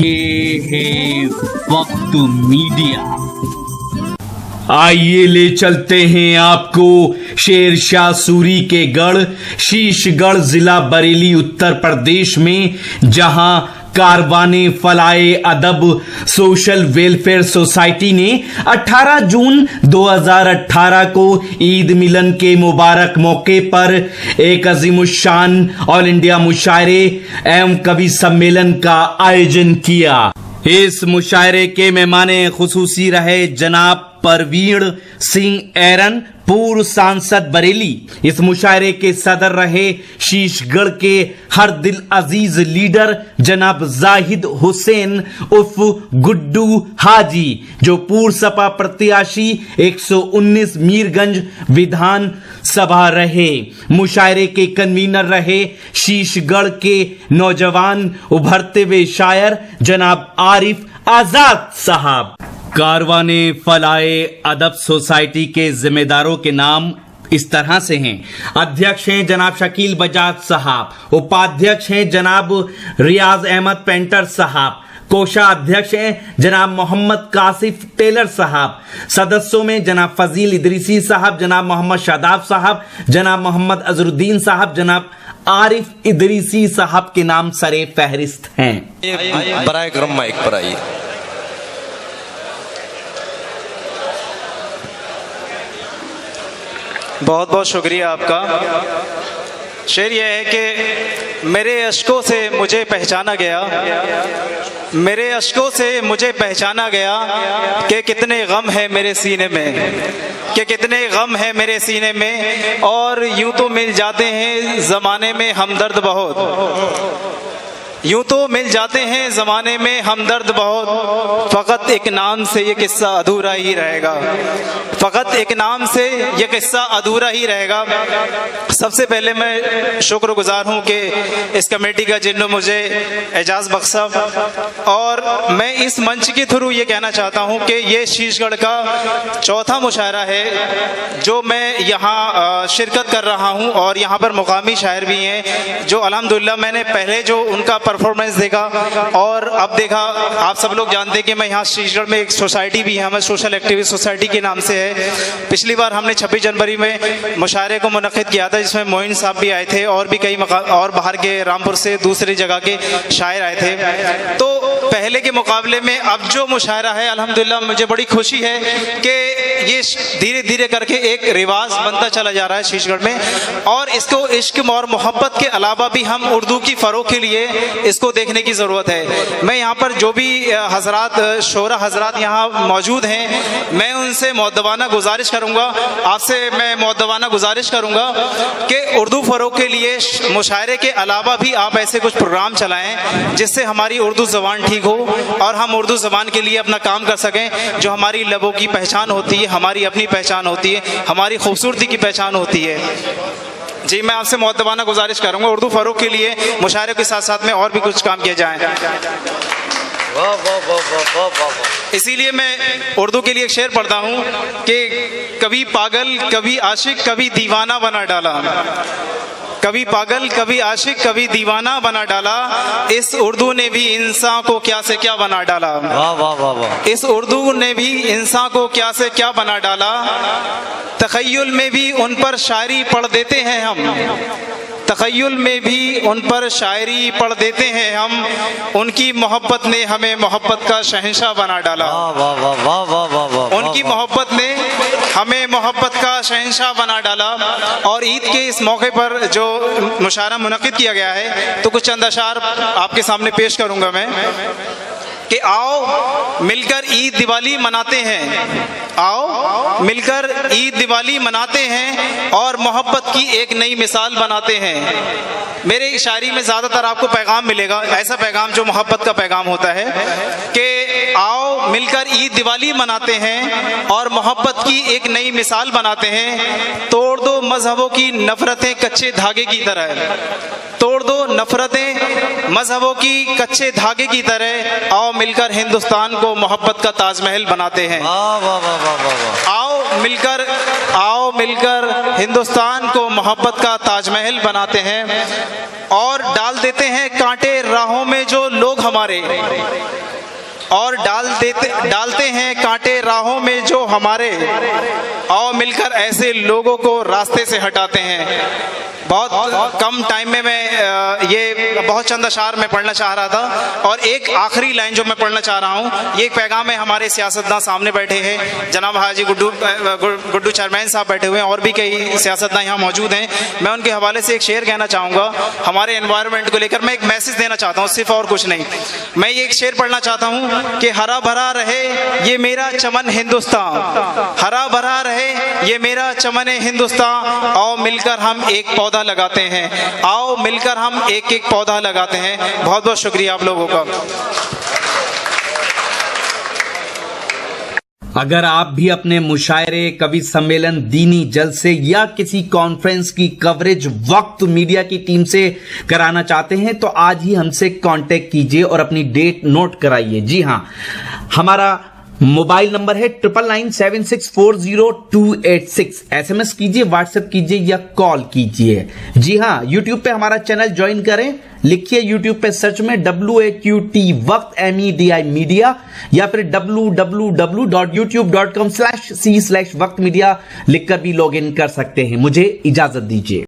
ये है वक्त मीडिया। आइए ले चलते हैं आपको शेर शाह सूरी के गढ़ शीशगढ़ जिला बरेली उत्तर प्रदेश में, जहां कारवाने फलाए अदब सोशल वेलफेयर सोसाइटी ने 18 जून 2018 को ईद मिलन के मुबारक मौके पर एक अजीमुशान ऑल इंडिया मुशायरे एवं कवि सम्मेलन का आयोजन किया। इस मुशायरे के मेहमाने खुसूसी रहे जनाब परवीण सिंह एरन, पूर्व सांसद बरेली। इस मुशायरे के सदर रहे शीशगढ़ के हर दिल अजीज लीडर जनाब जाहिद हुसैन उर्फ गुड्डू हाजी, जो पूर्व सपा प्रत्याशी 119 मीरगंज विधान सभा रहे। मुशायरे के कन्वीनर रहे शीशगढ़ के नौजवान उभरते हुए शायर जनाब आरिफ आजाद साहब। कारवाने फलाए अदब सोसाइटी के जिम्मेदारों के नाम इस तरह से हैं। अध्यक्ष हैं जनाब शकील बजाज साहब, उपाध्यक्ष हैं जनाब रियाज अहमद पेंटर साहब, कोषाध्यक्ष हैं जनाब मोहम्मद कासिफ टेलर साहब, सदस्यों में जनाब फजील इदरीसी साहब, जनाब मोहम्मद शादाब साहब, जनाब मोहम्मद अजरुद्दीन साहब, जनाब आरिफ इदरीसी साहब के नाम सरे फहरिस्त हैं। बराए करम माइक पर आइए। बहुत बहुत शुक्रिया आपका। शेर यह है कि मेरे अश्कों से मुझे पहचाना गया, मेरे अश्कों से मुझे पहचाना गया कि कितने गम है मेरे सीने में, कि कितने गम है मेरे सीने में, और यूं तो मिल जाते हैं ज़माने में हमदर्द बहुत, यूं तो मिल जाते हैं ज़माने में हमदर्द बहुत, फ़कत एक नाम से ये किस्सा अधूरा ही रहेगा, फ़कत एक नाम से ये किस्सा अधूरा ही रहेगा। सबसे पहले मैं शुक्रगुजार हूँ कि इस कमेटी का जिन्होंने मुझे एजाज़ बख्शा, और मैं इस मंच के थ्रू ये कहना चाहता हूँ कि ये शीशगढ़ का चौथा मुशायरा है जो मैं यहाँ शिरकत कर रहा हूँ, और यहाँ पर मुकामी शायर भी हैं जो अल्हम्दुलिल्लाह मैंने पहले जो उनका परफॉर्मेंस देखा और अब देखा। आप सब लोग जानते हैं कि मैं यहाँ शीशगढ़ में एक सोसाइटी भी है, हमें सोशल एक्टिविस्ट सोसाइटी के नाम से है। पिछली बार हमने 26 जनवरी में मुशायरे को मुनक़िद किया था, जिसमें मोइन साहब भी आए थे और भी कई और बाहर के रामपुर से दूसरी जगह के शायर आए थे। तो पहले के मुकाबले में अब जो मुशायरा है अल्हम्दुलिल्लाह मुझे बड़ी खुशी है कि ये धीरे धीरे करके एक रिवाज बनता चला जा रहा है शीशगढ़ में, और इसको इश्क और मोहब्बत के अलावा भी हम उर्दू की फ़रोग़ के लिए इसको देखने की ज़रूरत है। मैं यहाँ पर जो भी हजरात शोरा हजरात यहाँ मौजूद हैं, मैं उनसे मुअद्दबाना गुजारिश करूँगा, आपसे मैं मुअद्दबाना गुजारिश करूँगा कि उर्दू फ़रोग़ के लिए मुशायरे के अलावा भी आप ऐसे कुछ प्रोग्राम चलाएँ जिससे हमारी उर्दू ज़बान ठीक हो और हम उर्दू ज़बान के लिए अपना काम कर सकें। जो हमारी लबों की पहचान होती है, हमारी अपनी पहचान होती है, हमारी खूबसूरती की पहचान होती है। जी, मैं आपसे मुअद्दबाना गुजारिश करूँगा उर्दू फ़रोग़ के लिए मुशायरे के साथ साथ में और भी कुछ काम किया जाए। इसीलिए मैं उर्दू के लिए एक शेर पढ़ता हूँ कि कभी पागल कभी आशिक कभी दीवाना बना डाला, कभी पागल कभी आशिक कभी दीवाना बना डाला, इस उर्दू ने भी इंसान को क्या से क्या बना डाला। वाह वाह वाह वाह। इस उर्दू ने भी इंसान को क्या से क्या बना डाला, तख़य्युल में भी उन पर शायरी पढ़ देते हैं हम, तख़य्युल में भी उन पर शायरी पढ़ देते हैं हम, उनकी मोहब्बत ने हमें मोहब्बत का शहंशाह बना डाला। उनकी मोहब्बत ने हमें मोहब्बत का शहंशाह बना डाला। और ईद के इस मौके पर जो मुशायरा मुनक़िद किया गया है, तो कुछ चंद अशार आपके सामने पेश करूँगा मैं कि आओ मिलकर ईद दिवाली मनाते हैं, आओ मिलकर ईद दिवाली मनाते हैं और मोहब्बत की एक नई मिसाल बनाते हैं। मेरे शायरी में ज़्यादातर आपको पैगाम मिलेगा, ऐसा पैगाम जो मोहब्बत का पैगाम होता है कि आओ आओ मिलकर ईद दिवाली मनाते हैं और मोहब्बत की एक नई मिसाल बनाते हैं। तोड़ दो मजहबों की नफरतें कच्चे धागे की तरह, तोड़ दो नफरतें मजहबों की कच्चे धागे की तरह। आओ मिलकर हिंदुस्तान को मोहब्बत का ताजमहल बनाते हैं। आओ मिलकर हिंदुस्तान को मोहब्बत का ताजमहल बनाते हैं और डाल देते हैं कांटे राहों में जो लोग हमारे, और डालते हैं कांटे राहों में जो हमारे। आओ मिलकर ऐसे लोगों को रास्ते से हटाते हैं। बहुत कम टाइम में मैं ये बहुत चंद अशार में पढ़ना चाह रहा था और एक आखिरी लाइन जो मैं पढ़ना चाह रहा हूँ, ये एक पैगाम है। हमारे सियासतदान सामने बैठे हैं, जनाब हाजी गुड्डू चेयरमैन साहब बैठे हुए हैं और भी कई सियासतदान यहाँ मौजूद हैं। मैं उनके हवाले से एक शेर कहना चाहूँगा हमारे एनवायरनमेंट को लेकर। मैं एक मैसेज देना चाहता हूँ, सिर्फ और कुछ नहीं। मैं ये एक शेर पढ़ना चाहता हूँ कि हरा भरा रहे ये मेरा चमन हिंदुस्तान, हरा भरा रहे ये मेरा चमन हिंदुस्तान। आओ मिलकर हम एक पौधा लगाते हैं, आओ मिलकर हम एक एक पौधा लगाते हैं। बहुत बहुत शुक्रिया आप लोगों का। अगर आप भी अपने मुशायरे, कवि सम्मेलन, दीनी जलसे या किसी कॉन्फ्रेंस की कवरेज वक्त मीडिया की टीम से कराना चाहते हैं तो आज ही हमसे कांटेक्ट कीजिए और अपनी डेट नोट कराइए। जी हां, हमारा मोबाइल नंबर है 9997640286। SMS कीजिए, व्हाट्सएप कीजिए या कॉल कीजिए। जी हां, यूट्यूब पे हमारा चैनल ज्वाइन करें, लिखिए यूट्यूब पे सर्च में WAQT वक्त MEDI मीडिया या फिर www.youtube.com/c/वक्त मीडिया लिखकर भी लॉग इन कर सकते हैं। मुझे इजाजत दीजिए।